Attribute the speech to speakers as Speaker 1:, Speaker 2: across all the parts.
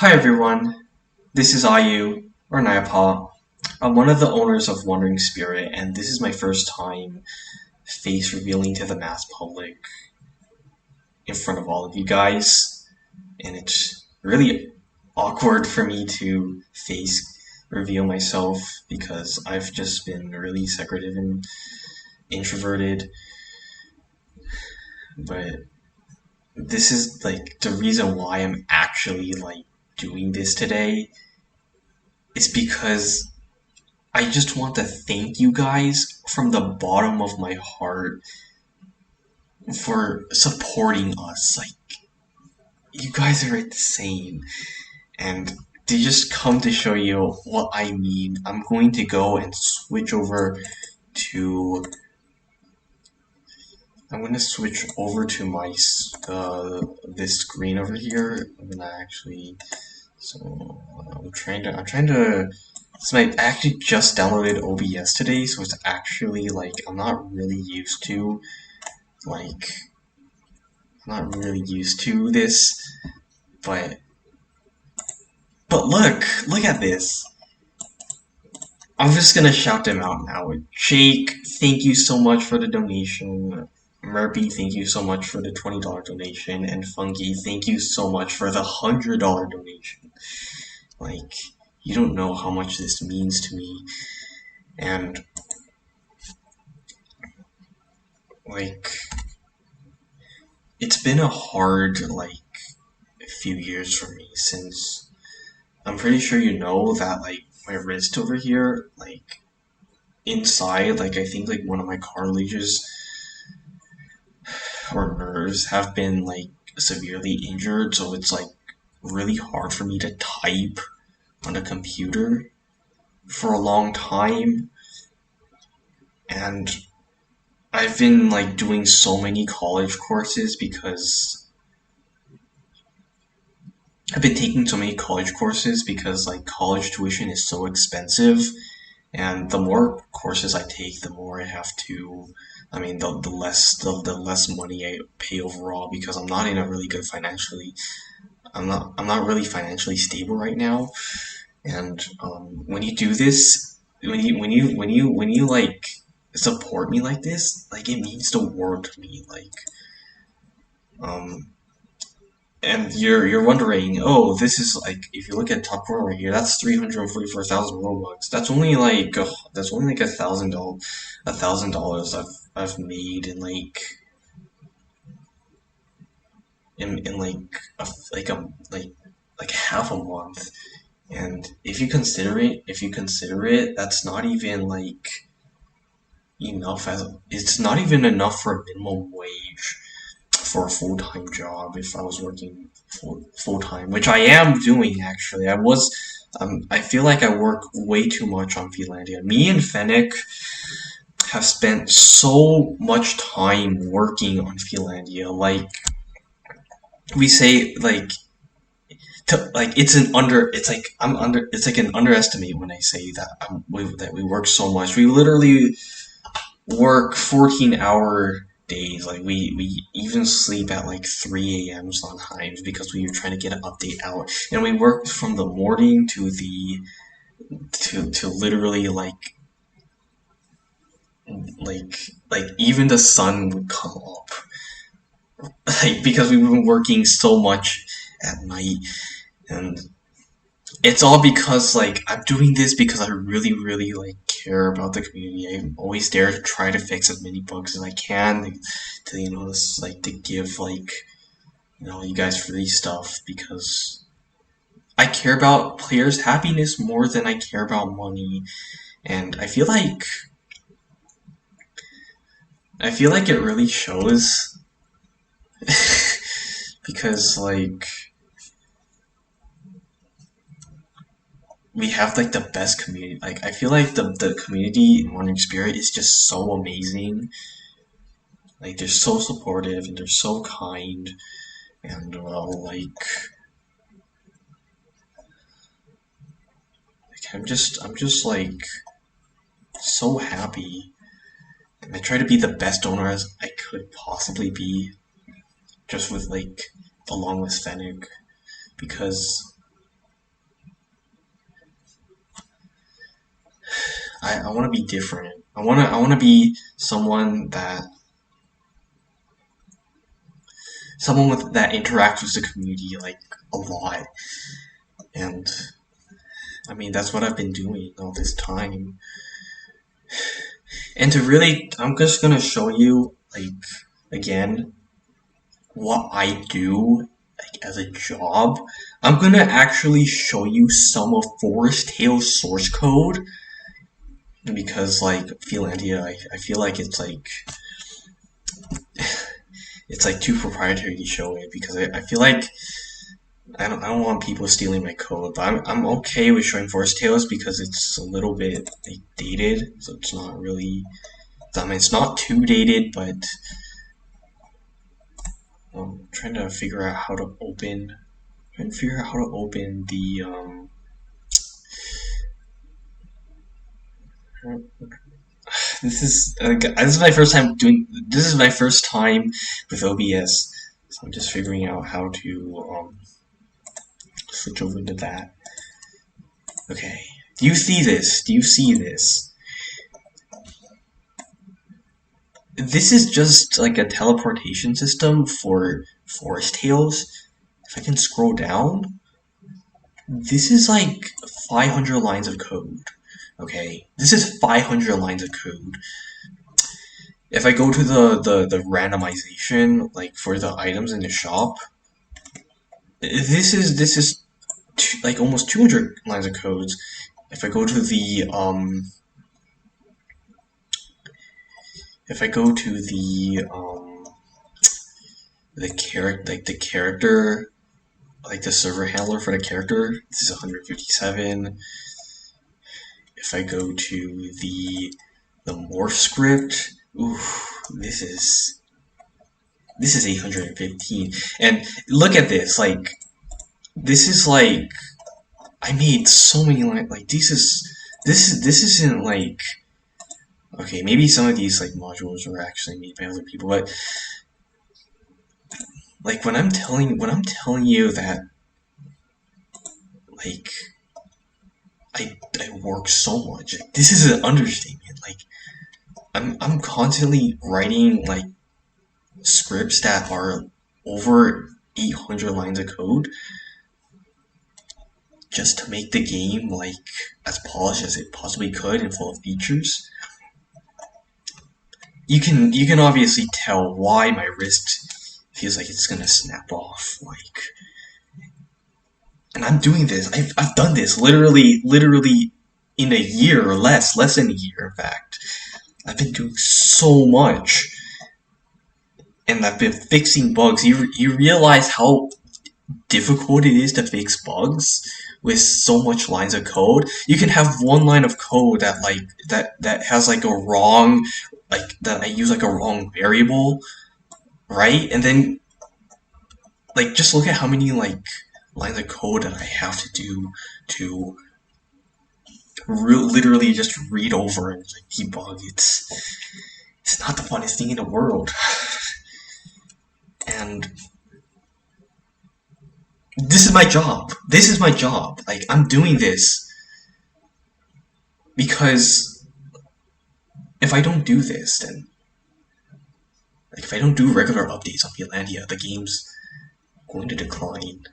Speaker 1: Hi everyone, this is Ayu, or Nayapa. I'm one of the owners of Wandering Spirit, and this is my first time face revealing to the mass public in front of all of you guys, and it's really awkward for me to face reveal myself because I've just been really secretive and introverted, but this is like the reason why I'm actually doing this today is because I just want to thank you guys from the bottom of my heart for supporting us. You guys are insane. And to just come to show you what I mean, I'm going to go and switch over to. I'm going to switch over to my this screen over here. I'm gonna actually. So I'm trying to. So I actually just downloaded OBS today, so it's actually I'm not really used to like I'm not really used to this, but look at this. I'm just gonna shout them out now. Jake, thank you so much for the donation. Murphy, thank you so much for the $20 donation, and Funky, thank you so much for the $100 donation. Like, you don't know how much this means to me, and like, it's been a hard few years for me since I'm pretty sure you know that my wrist over here, inside, I think one of my cartilages or nerves have been severely injured, so it's really hard for me to type on a computer for a long time. And I've been doing so many college courses because I've been taking so many college courses because college tuition is so expensive, and the more courses I take, the more I have to. I mean, the less money I pay overall because I'm not in a really good financially. I'm not really financially stable right now, and when you do this, when you support me like this, it means the world to me. Um, and you're wondering, oh, this is if you look at top corner right here, that's 344,000 Robux. That's only $1,000 I've made in in like half a month. And if you consider it, that's not even enough as it's not even enough for a minimum wage for a full-time job if I was working full-time, which I am doing actually. I feel like I work way too much on Finlandia. Me and Fennec have spent so much time working on Finlandia. We say it's like an underestimate when I say that that we work so much. We literally work 14-hour days. We even sleep at 3 a.m. sometimes because we are trying to get an update out, and we work from the morning to the to literally like even the sun would come up because we've been working so much at night. And it's all because I'm doing this because I really care about the community. I'm always there to try to fix as many bugs as I can to to give you guys free stuff because I care about players' happiness more than I care about money. And I feel like it really shows because we have the best community. I feel like the community in Wandering Spirit is just so amazing. They're so supportive and they're so kind, and well, I'm just so happy, and I try to be the best owner as I could possibly be, just with along with Fennec, because I want to be different. I want to be someone with that interacts with the community like a lot. And I mean, that's what I've been doing all this time. And to really, I'm just gonna show you like again what I do like as a job. I'm gonna actually show you some of Forest Tales source code because like Finlandia, I feel like it's like too proprietary to show it because I feel like I don't want people stealing my code, but I'm okay with showing Forest Tales because it's a little bit like dated, so it's not really. I mean, it's not too dated, but I'm trying to figure out how to open. Trying to figure out how to open the this is my first time doing. This is my first time with OBS, so I'm just figuring out how to switch over to that. Okay. Do you see this? Do you see this? This is just like a teleportation system for Forest Tales. If I can scroll down, this is like 500 lines of code. Okay, this is 500 lines of code. If I go to the randomization, like for the items in the shop, this is like almost 200 lines of codes. If I go to the character, like the server handler for the character, this is 157. If I go to the morph script, ooh, this is 815. And look at this, like this is like I made so many like this isn't like okay, maybe some of these like modules were actually made by other people, but like when I'm telling you that like I work so much, like, this is an understatement. Like I'm constantly writing like scripts that are over 800 lines of code just to make the game like as polished as it possibly could and full of features. You can obviously tell why my wrist feels like it's gonna snap off. Like, and I'm doing this. I've done this literally in a year or less than a year. In fact, I've been doing so much, and I've been fixing bugs. You realize how difficult it is to fix bugs with so much lines of code. You can have one line of code that has like a wrong like that I use like a wrong variable, right? And then like just look at how many like lines of code that I have to do to literally just read over and like debug. It's not the funnest thing in the world. And this is my job. This is my job. Like I'm doing this because if I don't do this, then like if I don't do regular updates on Finlandia, the game's going to decline.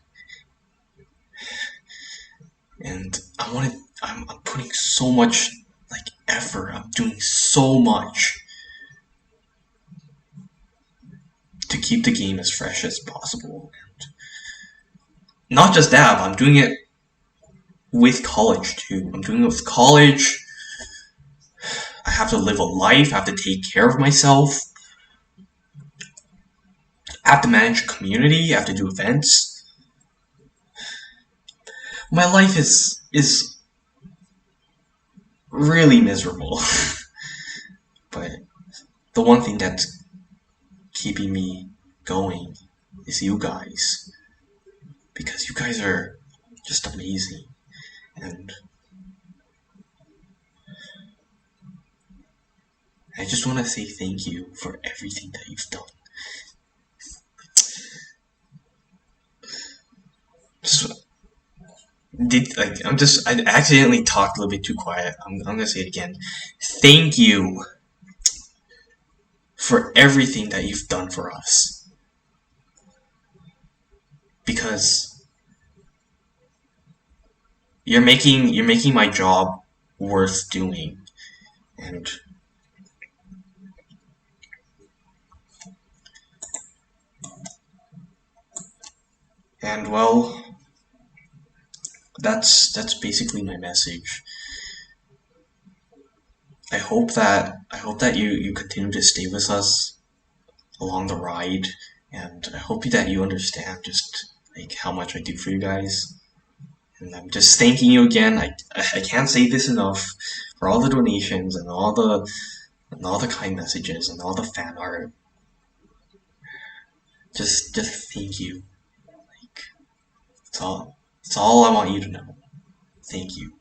Speaker 1: And I'm putting so much like effort. I'm doing so much to keep the game as fresh as possible. And not just that, but I'm doing it with college too. I'm doing it with college. I have to live a life. I have to take care of myself. I have to manage a community. I have to do events. My life is really miserable. But the one thing that's keeping me going is you guys. Because you guys are just amazing. And I just want to say thank you for everything that you've done. Just I accidentally talked a little bit too quiet. I'm gonna say it again. Thank you for everything that you've done for us. Because you're making my job worth doing. And well, that's basically my message. I hope that you continue to stay with us along the ride, and I hope that you understand just like how much I do for you guys. And I'm just thanking you again. I can't say this enough for all the donations and all the kind messages and all the fan art. Just thank you. Like, that's all I want you to know. Thank you.